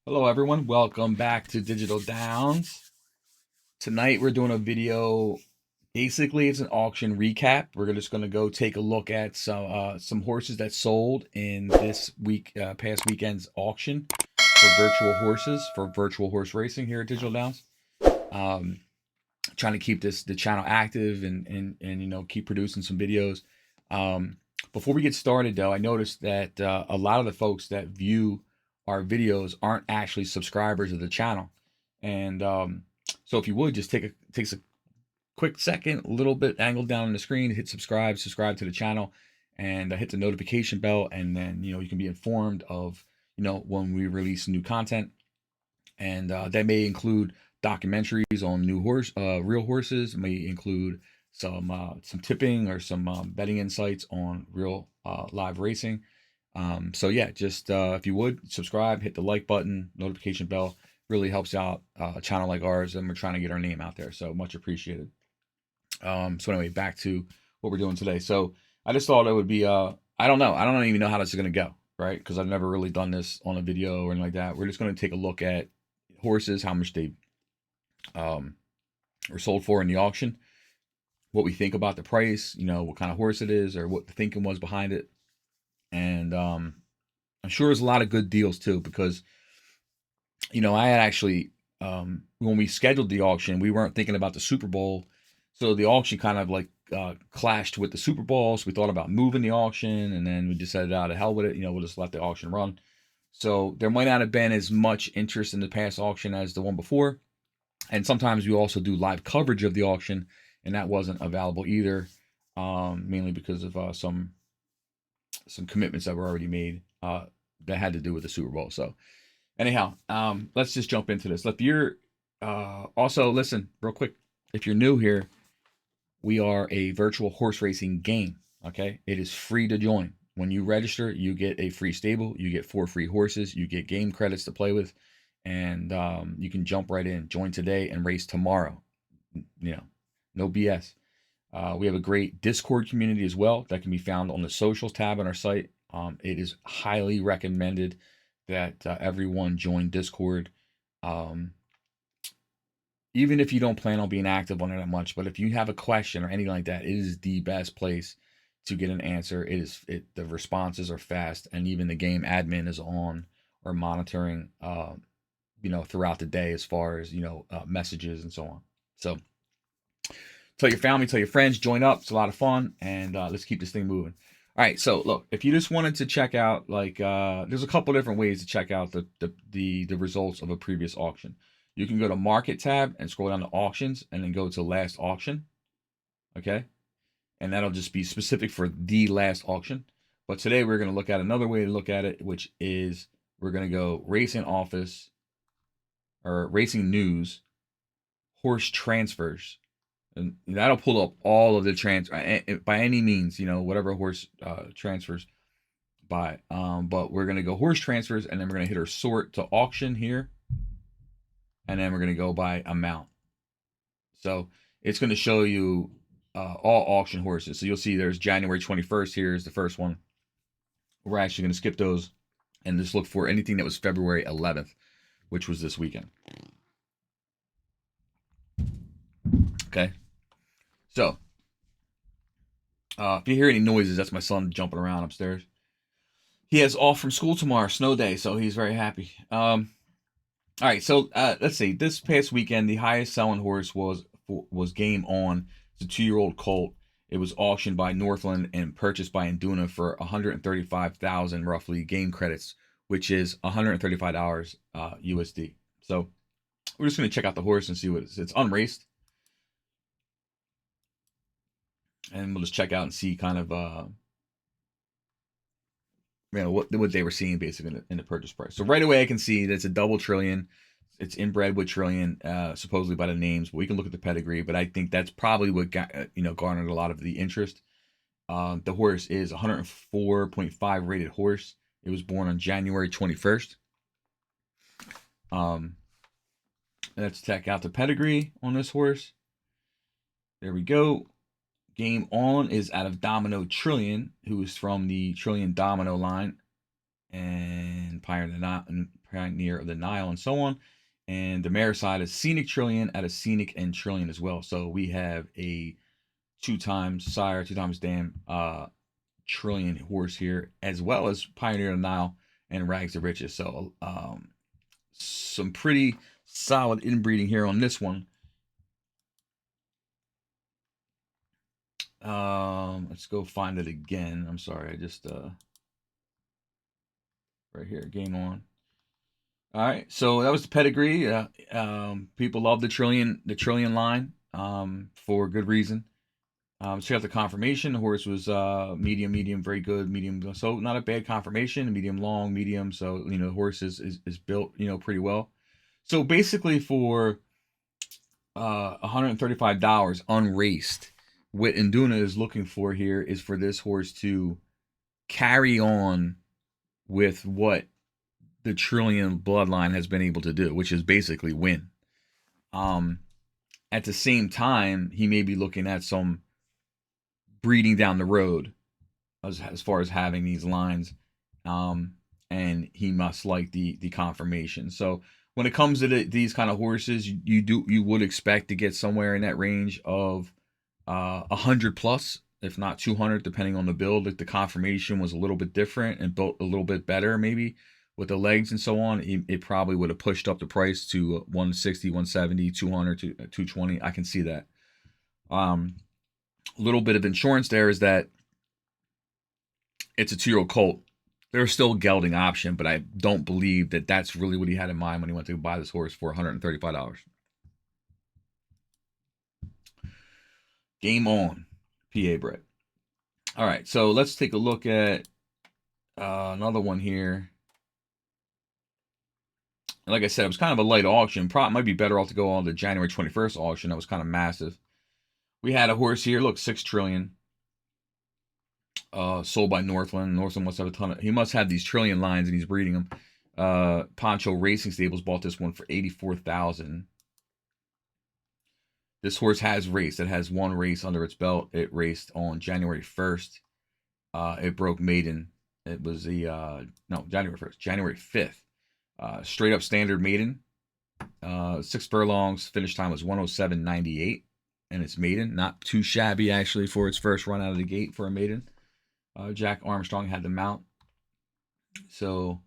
Hello everyone, welcome back to Digital Downs. Tonight we're doing a video. Basically, it's an auction recap. We're just going to go take a look at some horses that sold in this week, past weekend's auction for virtual horses for virtual horse racing here at Digital Downs. Um, Trying to keep the channel active and keep producing some videos. Before we get started though, I noticed that a lot of the folks that view our videos aren't actually subscribers of the channel. And so if you would just takes a quick second, a little bit angled down on the screen, hit subscribe to the channel, and hit the notification bell, and then you can be informed of when we release new content, and that may include documentaries on real horses. It may include some tipping or some betting insights on real live racing. So yeah, just if you would subscribe, hit the like button, notification bell, really helps out a channel like ours, and we're trying to get our name out there. So much appreciated. So anyway, back to what we're doing today. So I just thought it would be I don't know. I don't even know how this is gonna go, right? Because I've never really done this on a video or anything like that. We're just gonna take a look at horses, how much they were sold for in the auction, what we think about the price, what kind of horse it is, or what the thinking was behind it. And I'm sure there's a lot of good deals too, because I had actually when we scheduled the auction, we weren't thinking about the Super Bowl, so the auction kind of like clashed with the Super Bowl. So we thought about moving the auction, and then we decided, out of hell with it, we'll just let the auction run. So there might not have been as much interest in the past auction as the one before, and sometimes we also do live coverage of the auction, and that wasn't available either, mainly because of some commitments that were already made that had to do with the Super Bowl. So anyhow, let's just jump into this. If you're also, listen real quick, if you're new here, we are a virtual horse racing game. Okay, it is free to join. When you register, you get a free stable, you get 4 free horses, you get game credits to play with, and you can jump right in, join today and race tomorrow. No BS. We have a great Discord community as well that can be found on the socials tab on our site. It is highly recommended that everyone join Discord. Even if you don't plan on being active on it that much, but if you have a question or anything like that, it is the best place to get an answer. The responses are fast, and even the game admin is on or monitoring, throughout the day, as far as messages and so on. So tell your family, tell your friends, join up. It's a lot of fun, and let's keep this thing moving. All right, so look, if you just wanted to check out, there's a couple different ways to check out the results of a previous auction. You can go to Market tab and scroll down to Auctions, and then go to Last Auction, okay? And that'll just be specific for the last auction. But today we're going to look at another way to look at it, which is we're going to go Racing Office or Racing News, Horse Transfers. And that'll pull up all of the by any means, whatever horse transfers by. But we're gonna go horse transfers, and then we're gonna hit our sort to auction here, and then we're gonna go by amount. So it's gonna show you all auction horses. So you'll see there's January 21st. Here's the first one. We're actually gonna skip those and just look for anything that was February 11th, which was this weekend. Okay. So, if you hear any noises, that's my son jumping around upstairs. He has off from school tomorrow, snow day, so he's very happy. All right, so let's see. This past weekend, the highest selling horse was Game On. It's a 2-year-old colt. It was auctioned by Northland and purchased by Induna for 135,000 roughly game credits, which is $135 USD. So we're just gonna check out the horse and see what it's unraced. And we'll just check out and see kind of what they were seeing basically in the purchase price. So right away I can see that it's a double trillion. It's inbred with trillion, supposedly by the names, but we can look at the pedigree. But I think that's probably what garnered a lot of the interest. The horse is 104.5 rated horse. It was born on January 21st. Let's check out the pedigree on this horse. There we go. Game On is out of Domino Trillion, who is from the Trillion Domino line and pioneered Pioneer of the Nile, and so on. And the mare side is Scenic Trillion at a Scenic and Trillion as well. So we have a 2 times sire, 2 times dam Trillion horse here, as well as Pioneer of the Nile and Rags to Riches. So some pretty solid inbreeding here on this one. Let's go find it again. I'm sorry, I just right here, game on. All right, so that was the pedigree. People love the Trillion line for good reason. Check out the confirmation. The horse was medium, very good, medium. So not a bad confirmation. Medium long, medium. So the horse is built pretty well. So basically for $135 unraced, what Induna is looking for here is for this horse to carry on with what the Trillion bloodline has been able to do, which is basically win. At the same time, he may be looking at some breeding down the road as far as having these lines, and he must like the confirmation. So when it comes to these kind of horses, you would expect to get somewhere in that range of 100 plus, if not 200, depending on the build. If the confirmation was a little bit different and built a little bit better, maybe with the legs and so on, it probably would have pushed up the price to 160, 170, 200, 220. I can see that. A little bit of insurance there is that it's a 2-year-old colt. There's still a gelding option, but I don't believe that that's really what he had in mind when he went to buy this horse for $135. Game on, PA bred. All right, so let's take a look at another one here. Like I said, it was kind of a light auction. Probably might be better off to go on the January 21st auction. That was kind of massive. We had a horse here. Look, 6 Trillion. Sold by Northland. Northland must have a ton of. He must have these Trillion lines, and he's breeding them. Poncho Racing Stables bought this one for $84,000. This horse has raced. It has one race under its belt. It raced on January 1st. It broke maiden. It was the January 1st, January 5th. Straight up standard maiden. 6 furlongs. Finish time was 107.98, and it's maiden. Not too shabby actually for its first run out of the gate for a maiden. Jack Armstrong had the mount, so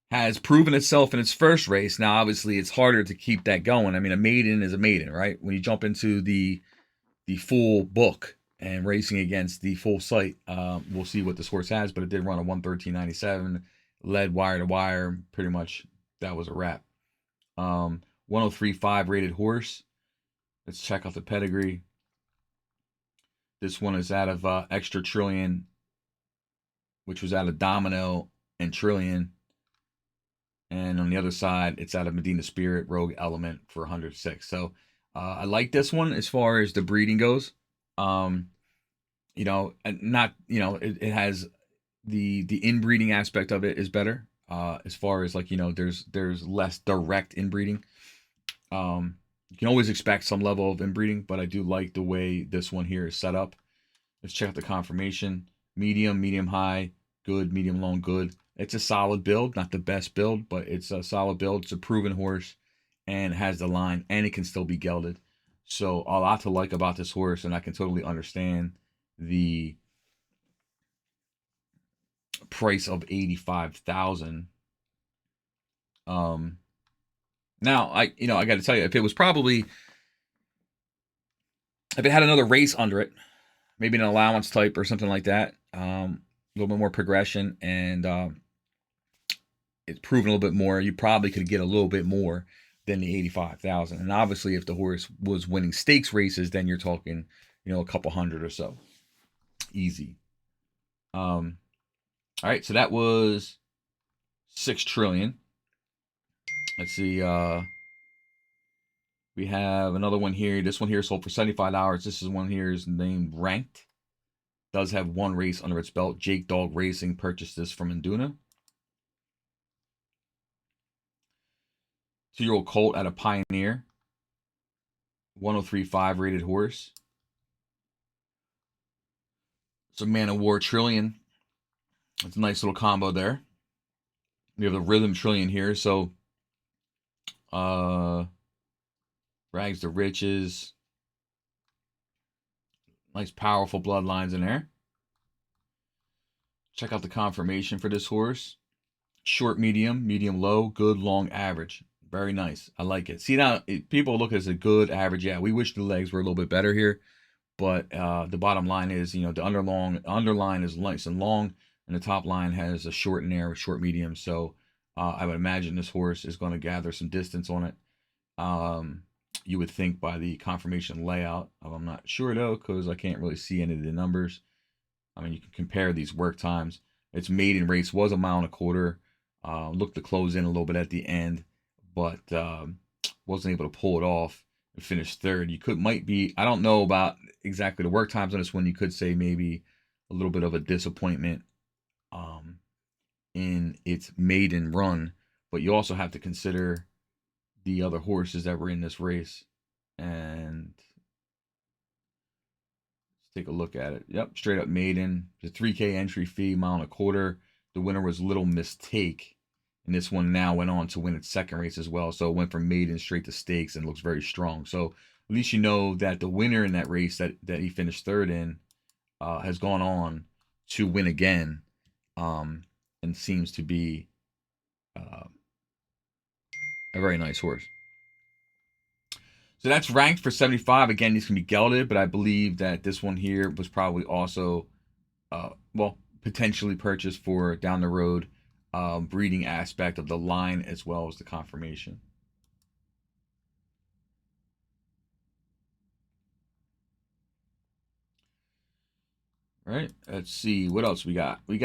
has proven itself in its first race. Now, obviously, it's harder to keep that going. I mean, a maiden is a maiden, right? When you jump into the full book and racing against the full site, we'll see what this horse has. But it did run a 113.97, led wire to wire. Pretty much, that was a wrap. 103.5 rated horse. Let's check out the pedigree. This one is out of Extra Trillion, which was out of Domino and Trillion. And on the other side, it's out of Medina Spirit, Rogue Element for 106. So I like this one as far as the breeding goes. And not, it has the inbreeding aspect of it is better. As far as there's less direct inbreeding. You can always expect some level of inbreeding, but I do like the way this one here is set up. Let's check out the confirmation. Medium high, good, medium long, good. It's a solid build, not the best build, but it's a solid build. It's a proven horse and has the line, and it can still be gelded. So a lot to like about this horse, and I can totally understand the price of $85,000. Now I got to tell you, if it had another race under it, maybe an allowance type or something like that, a little bit more progression, and it's proven a little bit more, you probably could get a little bit more than the $85,000. And obviously, if the horse was winning stakes races, then you're talking, a couple hundred or so, easy. All right, so that was 6 Trillion. Let's see. We have another one here. This one here sold for $75. This is one here is named Ranked. Does have one race under its belt. Jake Dog Racing purchased this from Induna. 2-year-old colt at a Pioneer. 103.5 rated horse. It's a Man of War Trillion. It's a nice little combo there. We have the Rhythm Trillion here. So, Rags to Riches. Nice, powerful bloodlines in there. Check out the conformation for this horse. Short, medium, medium, low, good, long, average. Very nice. I like it. See, now people look at it as a good, average. Yeah, we wish the legs were a little bit better here. But the bottom line is, the underline is nice and long, and the top line has a short and narrow, short, medium. So I would imagine this horse is going to gather some distance on it. You would think by the conformation layout. I'm not sure though, because I can't really see any of the numbers. I mean, you can compare these work times. Its maiden race was 1.25 miles. Looked to close in a little bit at the end, but wasn't able to pull it off and finish third. I don't know about exactly the work times on this one. You could say maybe a little bit of a disappointment in its maiden run, but you also have to consider the other horses that were in this race. And let's take a look at it. Yep, straight up maiden. The 3K entry fee, 1.25 miles. The winner was Little Mistake. And this one now went on to win its second race as well. So it went from maiden straight to stakes and looks very strong. So at least you know that the winner in that race that he finished third in has gone on to win again, and seems to be a very nice horse. So that's ranked for 75. Again, these can be gelded, but I believe that this one here was probably also, potentially purchased for down the road breeding aspect of the line as well as the conformation. All right, let's see what else we got. We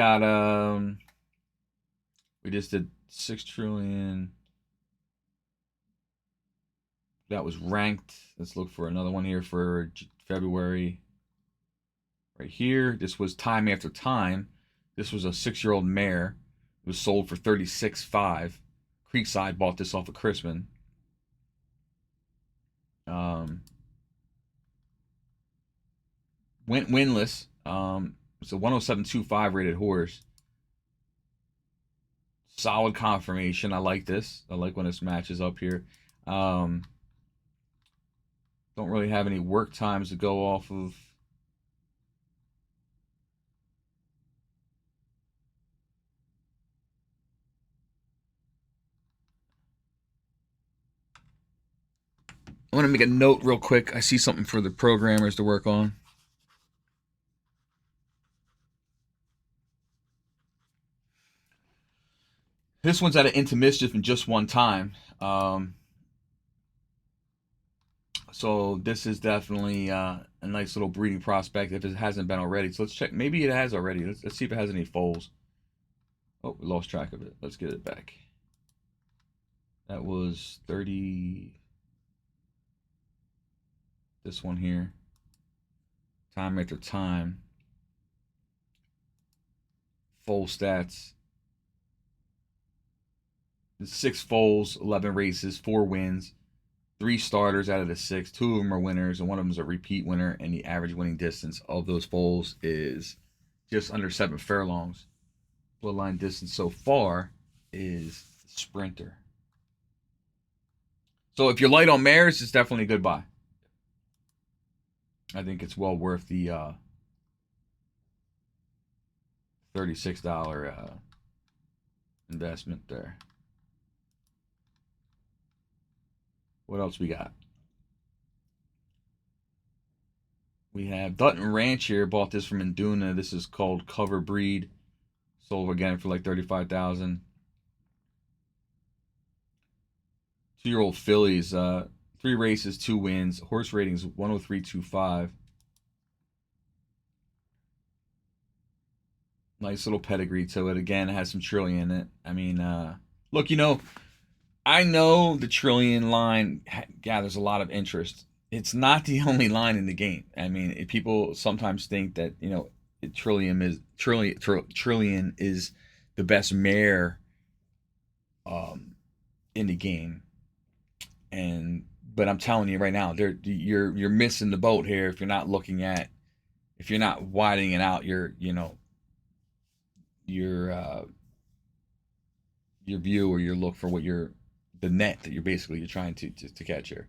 just did 6 trillion. That was ranked. Let's look for another one here for February. Right here, this was Time After Time. This was a 6-year-old mare. It was sold for $36,500. Creekside bought this off of Crispin. Went winless. It's a 107.25 rated horse. Solid conformation. I like this. I like when this matches up here. Don't really have any work times to go off of. I want to make a note real quick. I see something for the programmers to work on. This one's at an Into Mischief in just one time. So this is definitely a nice little breeding prospect if it hasn't been already. So let's check. Maybe it has already. Let's see if it has any foals. Oh, we lost track of it. Let's get it back. That was 30. This one here. Time After Time. Foal stats. 6 foals, 11 races, 4 wins, 3 starters out of the 6. 2 of them are winners, and one of them is a repeat winner. And the average winning distance of those foals is just under 7 furlongs. Bloodline distance so far is sprinter. So if you're light on mares, it's definitely a good buy. I think it's well worth the $36 investment there. What else we got? We have Dutton Ranch here. Bought this from Induna. This is called Cover Breed. Sold again for like $35,000. 2-year-old fillies. 3 races, 2 wins. Horse ratings 103.25. Nice little pedigree to it. Again, it has some Trillion in it. I mean, look, I know the Trillion line gathers a lot of interest. It's not the only line in the game. I mean, people sometimes think that Trillion is the best mare in the game, but I'm telling you right now, you're missing the boat here if you're not widening it out. You're your view or your look for what you're the net that you're trying to catch here.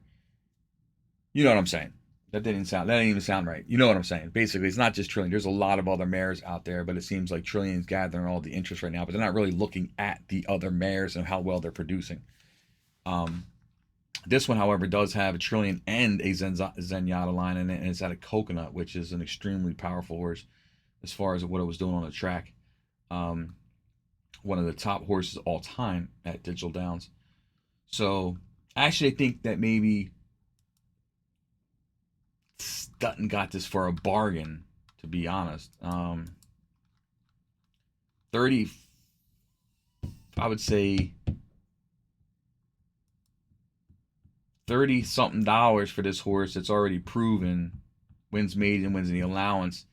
You know what I'm saying? That didn't even sound right. You know what I'm saying? Basically, it's not just Trillion. There's a lot of other mares out there, but it seems like Trillion's gathering all the interest right now, but they're not really looking at the other mares and how well they're producing. This one, however, does have a Trillion and a Zenyatta line in it, and it's at a Coconut, which is an extremely powerful horse as far as what it was doing on the track. One of the top horses all time at Digital Downs. So, actually, I think that maybe Dutton got this for a bargain, to be honest. 30, I would say 30 something dollars for this horse. It's already proven, wins maiden, wins in the allowance,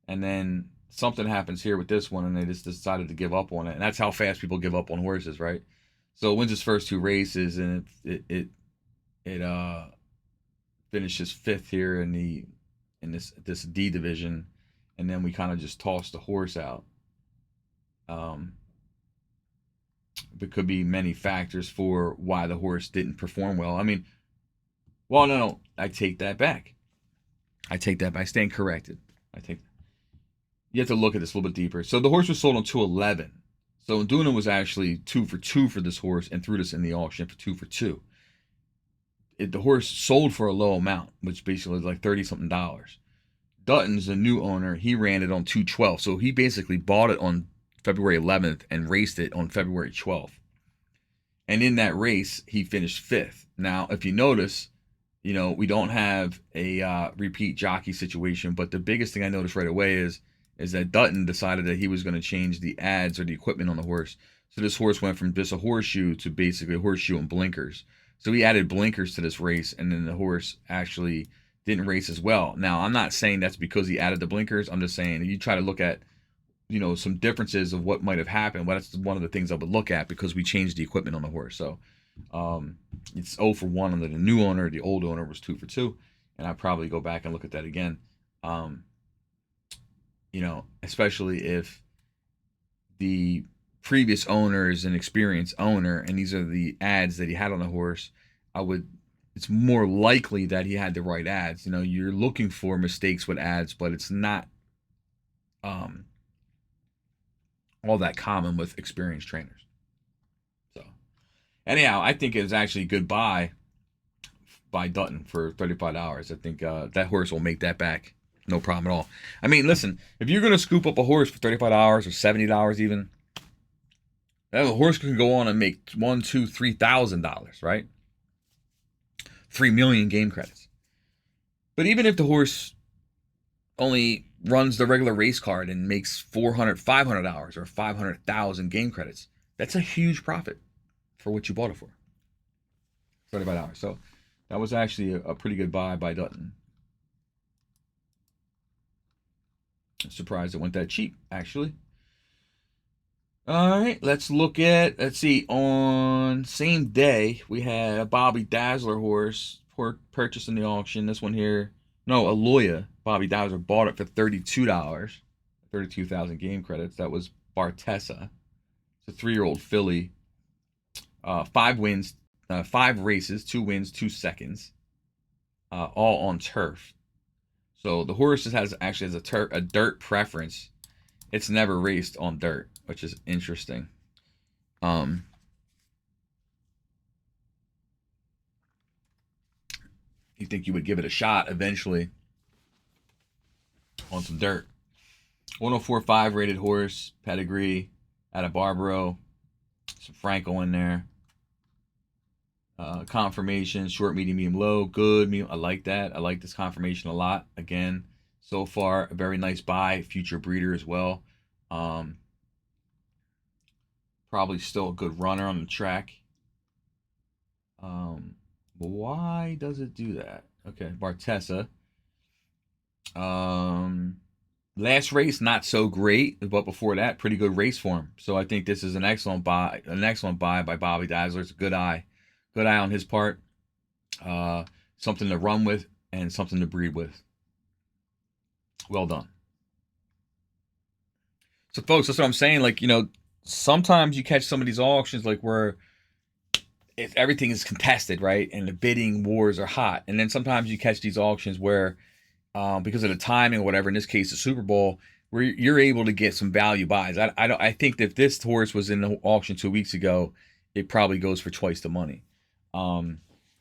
and then something happens here with this one, and they just decided to give up on it. And that's how fast people give up on horses, right? So it wins his first 2 races, and it finishes 5th here in this D division, and then we kind of just tossed the horse out. There could be many factors for why the horse didn't perform well. I mean, well, no, I take that back. I stand corrected. You have to look at this a little bit deeper. So the horse was sold on 211. So Duna was actually 2 for 2 for this horse and threw this in the auction for 2 for 2. The horse sold for a low amount, which basically is like 30 something dollars. Dutton's a new owner. He ran it on 212. So he basically bought it on February 11th and raced it on February 12th. And in that race, he finished 5th. Now, if you notice, we don't have a repeat jockey situation, but the biggest thing I noticed right away is that Dutton decided that he was going to change the ads or the equipment on the horse. So this horse went from just a horseshoe to basically a horseshoe and blinkers. So he added blinkers to this race, and then the horse actually didn't race as well. Now, I'm not saying that's because he added the blinkers. I'm just saying you try to look at, some differences of what might have happened. Well, that's one of the things I would look at because we changed the equipment on the horse. So it's 0 for 1 under the new owner. The old owner was 2 for 2. And I'd probably go back and look at that again. Especially if the previous owner is an experienced owner and these are the ads that he had on the horse, it's more likely that he had the right ads. You're looking for mistakes with ads, but it's not all that common with experienced trainers. So anyhow, I think it was actually a good buy by Dutton for $35. I think that horse will make that back. No problem at all. I mean, listen, if you're going to scoop up a horse for $35 or $70 even, that horse can go on and make $1,000, $2,000, $3,000, right? 3 million game credits. But even if the horse only runs the regular race card and makes $400, $500 or 500,000 game credits, that's a huge profit for what you bought it for. $35. So that was actually a pretty good buy by Dutton. I'm surprised it went that cheap, actually. All right, let's see, on same day, we had a Bobby Dazzler horse purchased in the auction. This one here, no, Aloya. Bobby Dazzler bought it for $32, 32,000 game credits. That was Bartessa. It's a 3-year-old filly. 5 wins, 5 races, 2 wins, 2 seconds, all on turf. So the horse actually has a dirt preference. It's never raced on dirt, which is interesting. You think you would give it a shot eventually on some dirt. 104.5 rated horse, pedigree, out of Barbaro. Some Franco in there. Conformation, short, medium, low, good, medium. I like that. I like this conformation a lot. Again, so far, a very nice buy. Future breeder as well. Probably still a good runner on the track. But why does it do that? Okay, Bartessa. Last race, not so great, but before that, pretty good race form. So I think this is an excellent buy by Bobby Dazzler. It's a good eye on his part. Something to run with and something to breed with. Well done. So folks, that's what I'm saying. Like, sometimes you catch some of these auctions like where everything is contested, right? And the bidding wars are hot. And then sometimes you catch these auctions where, because of the timing or whatever, in this case, the Super Bowl, where you're able to get some value buys. I think that if this horse was in the auction 2 weeks ago, it probably goes for twice the money. Um,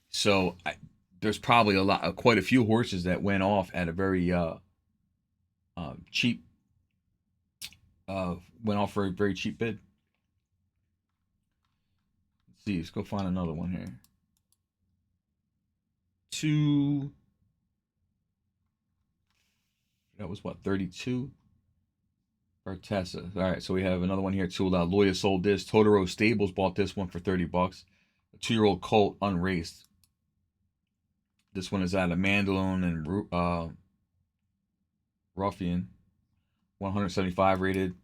so there's probably quite a few horses that went off at a very cheap, went off for a very cheap bid. Let's see, let's go find another one here. That was what, 32? Artesa. All right, so we have another one here too. Loya sold this. Totoro Stables bought this one for $30. A 2-year-old colt, unraced. This one is out of Mandalone and Ruffian. 175 rated.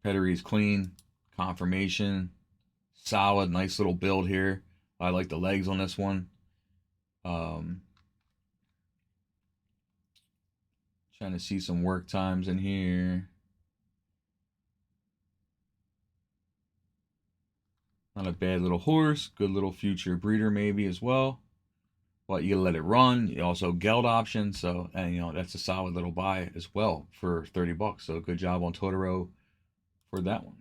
Pedigree is clean. Confirmation. Solid, nice little build here. I like the legs on this one. Trying to see some work times in here. Not a bad little horse. Good little future breeder maybe as well. But you gotta let it run. You also geld option. So, and that's a solid little buy as well for $30. So good job on Totoro for that one.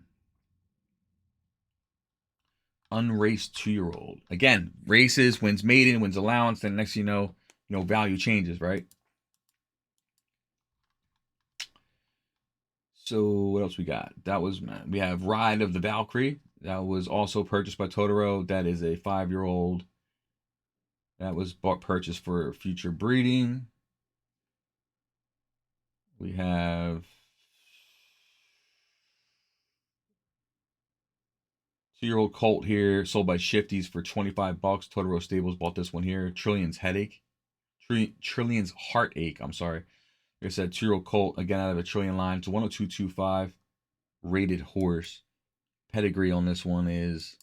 Unraced 2-year-old. Again, races, wins maiden, wins allowance. Then next thing you know, value changes, right? So what else we got? We have Ride of the Valkyrie. That was also purchased by Totoro. That is a 5-year-old. That was purchased for future breeding. We have 2-year-old colt here, sold by Shifties for $25. Totoro Stables bought this one here. Trillion's Heartache. I'm sorry. Like I said, 2-year-old colt, again out of a Trillion line. It's 102.25 rated horse. Pedigree on this one is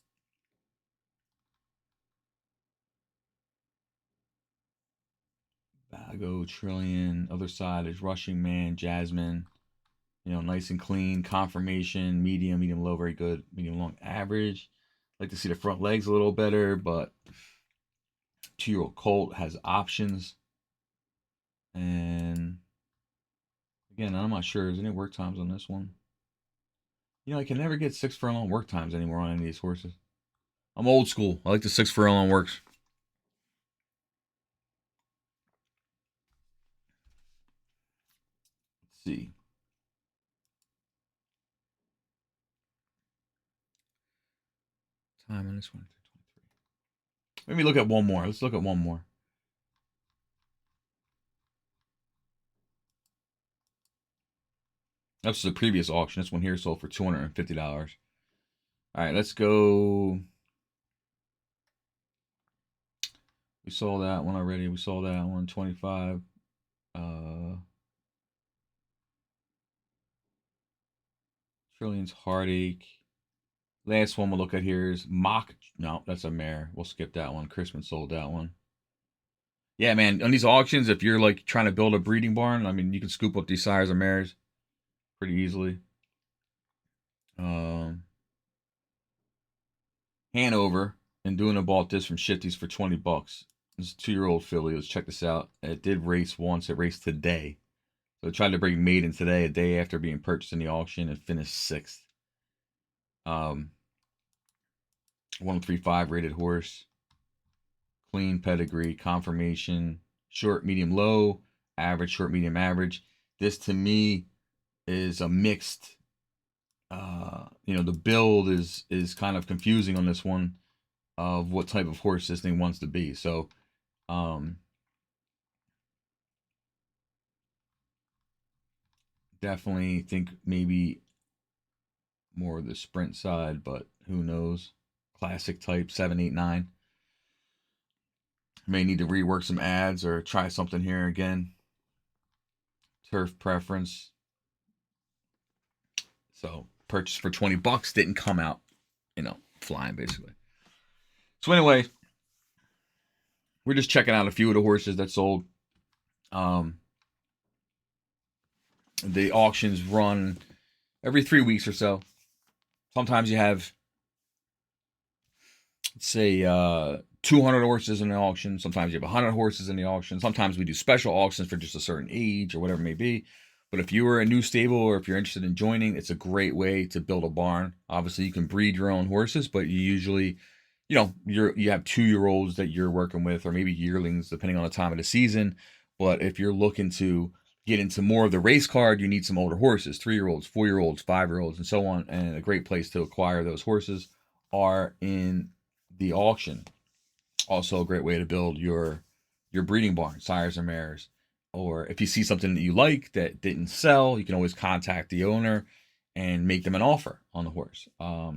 Vago, Trillion. Other side is Rushing Man, Jasmine. Nice and clean. Confirmation, medium low, very good. Medium long, average. Like to see the front legs a little better, but 2-year-old colt has options. And again, I'm not sure. Is any work times on this one? I can never get 6 furlong work times anymore on any of these horses. I'm old school. I like the 6 furlong works. Let's see. Time on this one. Let me look at one more. Let's look at one more. That's the previous auction. This one here sold for $250. All right, let's go. We saw that one already. We saw that one, 25. Trillion's Heartache. Last one we'll look at here is Mock. No, that's a mare. We'll skip that one. Chrisman sold that one. Yeah, man. On these auctions, if you're like trying to build a breeding barn, I mean, you can scoop up these sires of mares pretty easily. Hanover and Duna bought this from Shifties for $20. This is a 2-year-old filly. Let's check this out. It did race once. It raced today. So it tried to bring maiden today, a day after being purchased in the auction, and finished 6th. 135 rated horse. Clean pedigree, confirmation, short, medium, low, average, short, medium, average. This to me is a mixed. The build is kind of confusing on this one of what type of horse this thing wants to be. So, definitely think maybe more of the sprint side, but who knows? Classic type 7, 8, 9. May need to rework some ads or try something here again. Turf preference. So purchased for $20, didn't come out, flying basically. So anyway, we're just checking out a few of the horses that sold. The auctions run every 3 weeks or so. Sometimes you have, let's say, 200 horses in the auction. Sometimes you have 100 horses in the auction. Sometimes we do special auctions for just a certain age or whatever it may be. But if you are a new stable or if you're interested in joining, it's a great way to build a barn. Obviously, you can breed your own horses, but you usually, you have 2-year-olds that you're working with, or maybe yearlings, depending on the time of the season. But if you're looking to get into more of the race card, you need some older horses, 3-year-olds, 4-year-olds, 5-year-olds, and so on. And a great place to acquire those horses are in the auction. Also a great way to build your breeding barn, sires and mares. Or if you see something that you like that didn't sell, you can always contact the owner and make them an offer on the horse.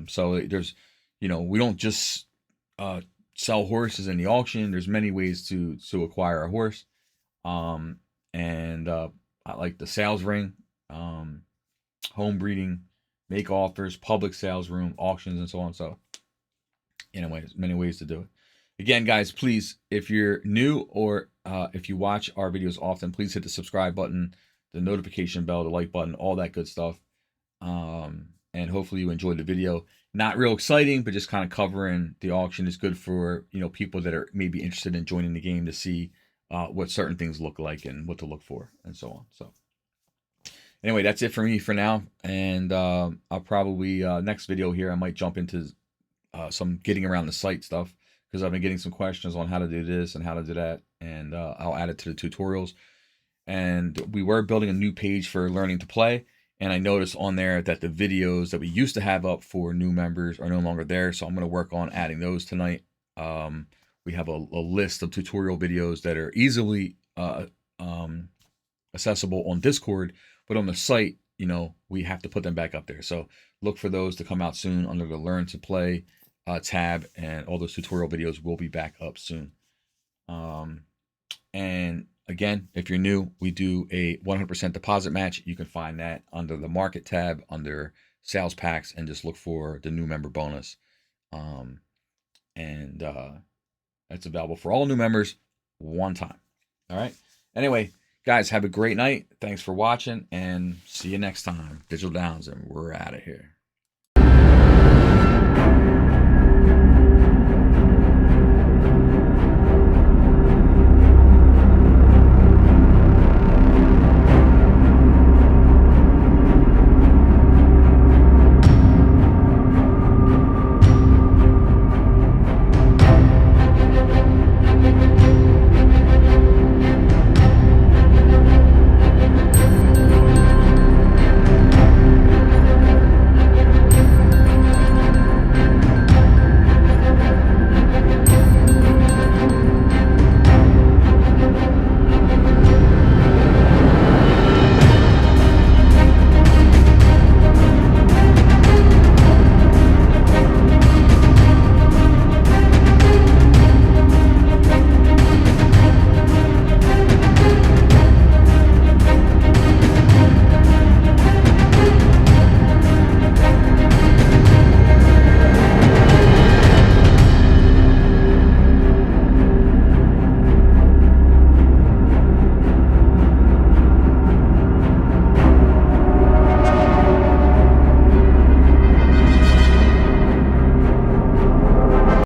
So there's, we don't just sell horses in the auction. There's many ways to acquire a horse. And I like the sales ring, home breeding, make offers, public sales room, auctions, and so on. So, anyways, many ways to do it. Again, guys, please, if you're new or if you watch our videos often, please hit the subscribe button, the notification bell, the like button, all that good stuff. And hopefully you enjoyed the video. Not real exciting, but just kind of covering the auction is good for, people that are maybe interested in joining the game to see what certain things look like and what to look for and so on. So anyway, that's it for me for now. And I'll probably, next video here, I might jump into some getting around the site stuff, because I've been getting some questions on how to do this and how to do that, and I'll add it to the tutorials. And we were building a new page for learning to play, and I noticed on there that the videos that we used to have up for new members are no longer there, so I'm going to work on adding those tonight. We have a list of tutorial videos that are easily accessible on Discord, but on the site, we have to put them back up there. So look for those to come out soon under the Learn to Play tab, and all those tutorial videos will be back up soon. And again, if you're new, we do a 100% deposit match. You can find that under the market tab under sales packs, and just look for the new member bonus. And that's available for all new members one time. All right. Anyway, guys, have a great night. Thanks for watching, and see you next time. Digital Downs, and we're out of here.